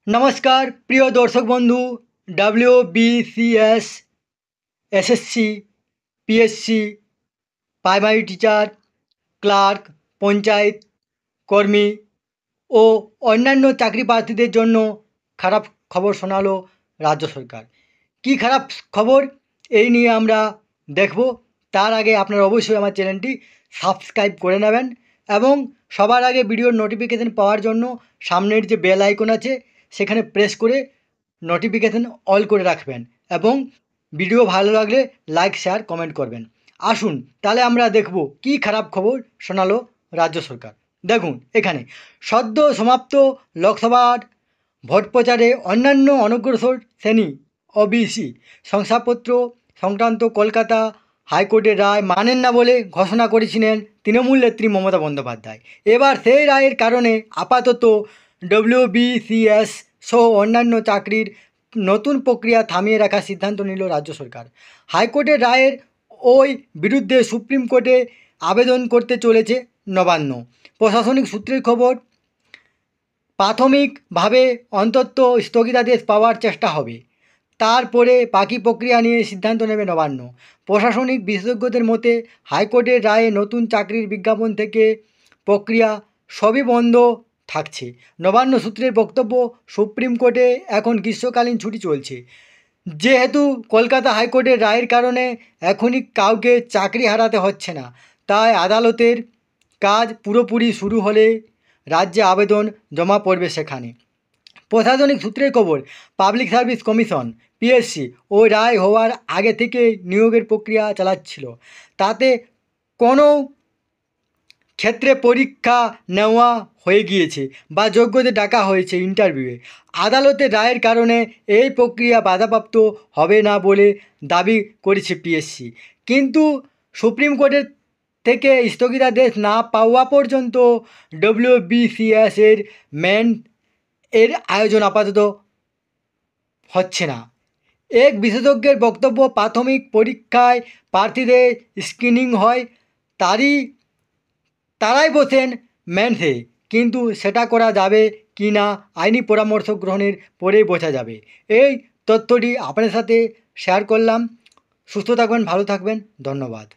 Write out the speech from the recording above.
नमस्कार प्रिय दर्शक बंधु WBCS SSC PSC primary teacher clerk panchayat কর্মী ও অন্যান্য চাকরি প্রার্থীদের জন্য খারাপ খবর শোনালো রাজ্য সরকার। কি খারাপ খবর এই নিয়ে আমরা দেখব। তার আগে আপনারা অবশ্যই আমার চ্যানেলটি সাবস্ক্রাইব করে নেবেন এবং সবার আগে ভিডিওর নোটিফিকেশান পাওয়ার জন্য সামনের যে বেল আইকন আছে সেখানে প্রেস করে নোটিফিকেশান অল করে রাখবেন এবং ভিডিও ভালো লাগলে লাইক শেয়ার কমেন্ট করবেন। আসুন তাহলে আমরা দেখব কি খারাপ খবর শোনালো রাজ্য সরকার। দেখুন এখানে সদ্য সমাপ্ত লোকসভার ভোট প্রচারে অন্যান্য অনগ্রসর শ্রেণী ওবিসি শংসাপত্র সংক্রান্ত কলকাতা হাইকোর্টের রায় মানেন না বলে ঘোষণা করেছিলেন তৃণমূল নেত্রী মমতা বন্দ্যোপাধ্যায়। এবার সেই রায়ের কারণে আপাতত WBCS সহ অন্যান্য চাকরির নতুন প্রক্রিয়া থামিয়ে রাখার সিদ্ধান্ত নিল রাজ্য সরকার। হাইকোর্টের রায়ের ওই বিরুদ্ধে সুপ্রিম কোর্টে আবেদন করতে চলেছে নবান্ন। প্রশাসনিক সূত্রের খবর, প্রাথমিকভাবে অন্তত স্থগিতাদেশ পাওয়ার চেষ্টা হবে, তারপরে বাকি প্রক্রিয়া নিয়ে সিদ্ধান্ত নেবে নবান্ন। প্রশাসনিক বিশেষজ্ঞদের মতে হাইকোর্টের রায়ে নতুন চাকরির বিজ্ঞাপন থেকে প্রক্রিয়া সবই বন্ধ থাকছে। নবান্ন সূত্রের বক্তব্য, সুপ্রিম কোর্টে এখন গ্রীষ্মকালীন ছুটি চলছে, যেহেতু কলকাতা হাইকোর্টের রায়ের কারণে এখনই কাউকে চাকরি হারাতে হচ্ছে না, তাই আদালতের কাজ পুরোপুরি শুরু হলে রাজ্যে আবেদন জমা পড়বে সেখানে। প্রশাসনিক সূত্রের খবর, পাবলিক সার্ভিস কমিশন PSC ওই রায় হওয়ার আগে থেকে নিয়োগের প্রক্রিয়া চালাচ্ছিল। তাতে কোনো ক্ষেত্রে পরীক্ষা নেওয়া হয়ে গিয়েছে বা যোগ্যদের ডাকা হয়েছে ইন্টারভিউয়ে। আদালতের রায়ের কারণে এই প্রক্রিয়া বাধাপ্রাপ্ত হবে না বলে দাবি করেছে PSC, কিন্তু সুপ্রিম কোর্টের থেকে স্থগিতাদেশ না পাওয়া পর্যন্ত WBCS এর এর আয়োজন আপাতত হচ্ছে না। এক বিশেষজ্ঞের বক্তব্য, প্রাথমিক পরীক্ষায় প্রার্থীদের স্ক্রিনিং হয়, তারাই বসেন মেন্সে, কিন্তু সেটা করা যাবে কি না আইনি পরামর্শ গ্রহণের পরেই বোঝা যাবে। এই তথ্যটি আপনাদের সাথে শেয়ার করলাম। সুস্থ থাকবেন, ভালো থাকবেন, ধন্যবাদ।